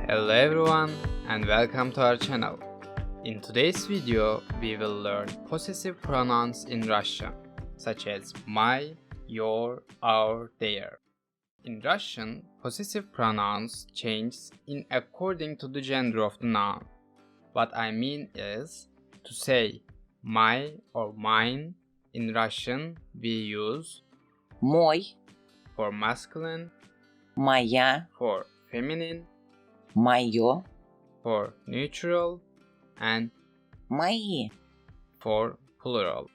Hello everyone and welcome to our channel. In today's video, we will learn possessive pronouns in Russian, such as my, your, our, their. In Russian, possessive pronouns change in according to the gender of the noun. What I mean is, to say my or mine, in Russian we use мой, for masculine, моя, for feminine, моё, for neutral, and мои. for plural.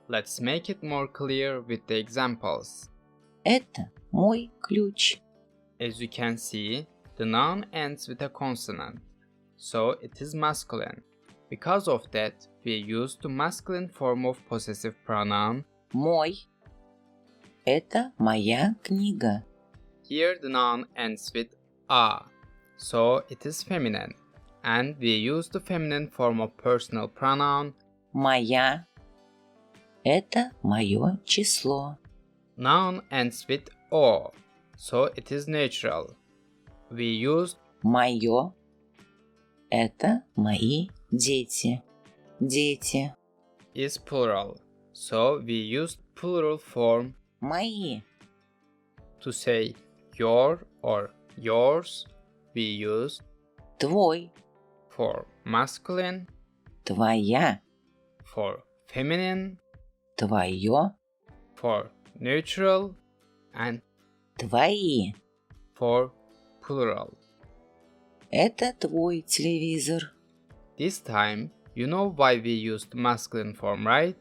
Let's make it more clear with the examples. Это мой ключ. As you can see, the noun ends with a consonant, so it is masculine. Because of that, we use the masculine form of possessive pronoun. Мой. Это моя книга. Here the noun ends with a, so it is feminine, and we use the feminine form of personal pronoun. Моя. Это моё число. Noun ends with o, so it is neutral. We use Моё. Это мои дети. Дети. is plural, so we use plural form. Мои. To say your or yours, we use Твой. for masculine, Твоя. for feminine, Твоё. for neutral, and Твои. for plural. Это твой телевизор. This time, you know why we used masculine form, right?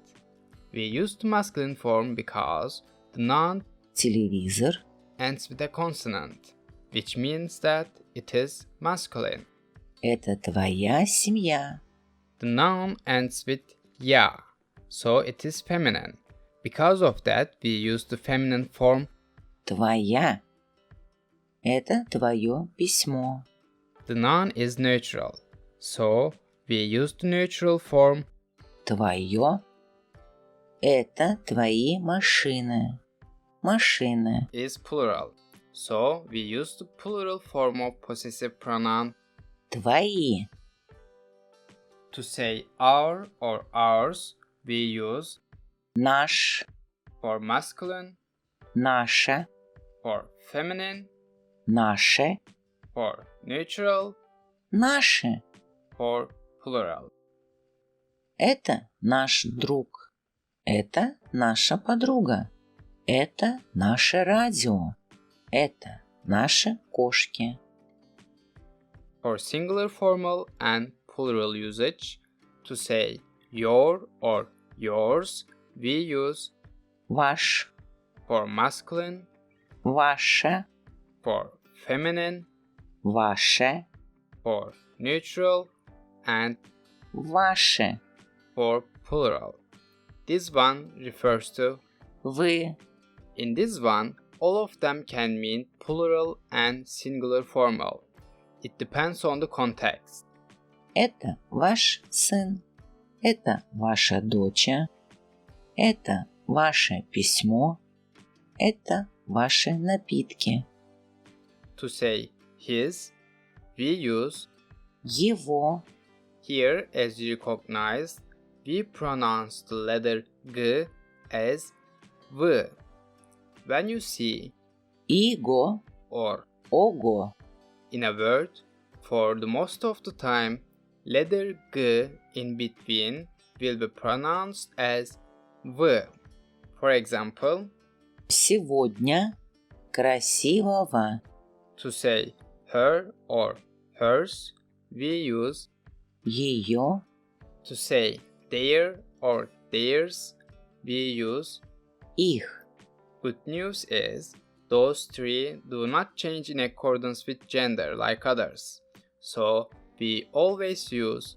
We used masculine form because the noun Телевизор. ends with a consonant, which means that it is masculine. Это твоя семья. The noun ends with ya, so it is feminine. Because of that, we use the feminine form. Твоя. Это твоё письмо. The noun is neutral, so we use the neutral form. Твоё. Это твои машины. Машины. Is plural, so we use the plural form of possessive pronoun. Твои. To say our or ours, we use Наш. for masculine, Наша. for feminine, Наше. for neutral, Наши. for plural. Это наш друг. Это наша подруга. Это наше радио. Это наши кошки. For singular formal and plural usage, to say your or yours, we use Ваш. for masculine, Ваше. for feminine, Ваше. for neutral, and Ваше. for plural. This one refers to. Вы. In this one, all of them can mean plural and singular formal. It depends on the context. Это ваш сын. Это ваша дочь. Это ваше письмо. Это ваши напитки. To say his, we use. Его. Here, as you recognized, we pronounce the letter G as V. When you see Иго. or Ого. in a word, for the most of the time, letter G in between will be pronounced as V. For example, Сегодня. Красивого. to say her or hers, we use. Ее. To say their or theirs, we use. Их. Good news is, those three do not change in accordance with gender like others. So, we always use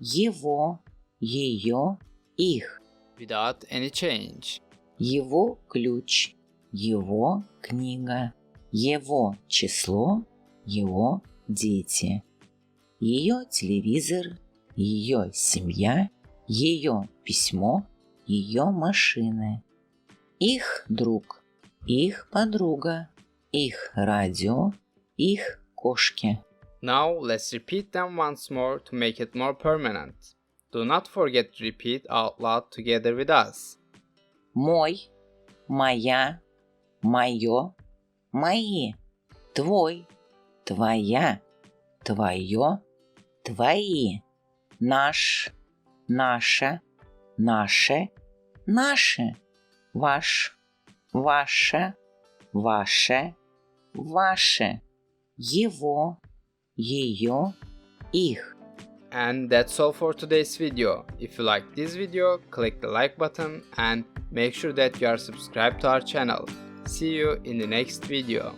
Его. Ее. Их. without any change. Его ключ. Его книга. Его число. Его дети. Ее телевизор. Ее семья. Ее письмо. Ее машины. Их друг. Их подруга. Их радио. Их кошки. Now let's repeat them once more to make it more permanent. Do not forget to repeat out loud together with us. Мой, моя, моё, мои. Твой, твоя, твоё, твои. Наш, наша, наше, наше. Ваш, ваше, ваше, ваше. Его, её, их. And that's all for today's video. If you liked this video, click the like button and make sure that you are subscribed to our channel. See you in the next video.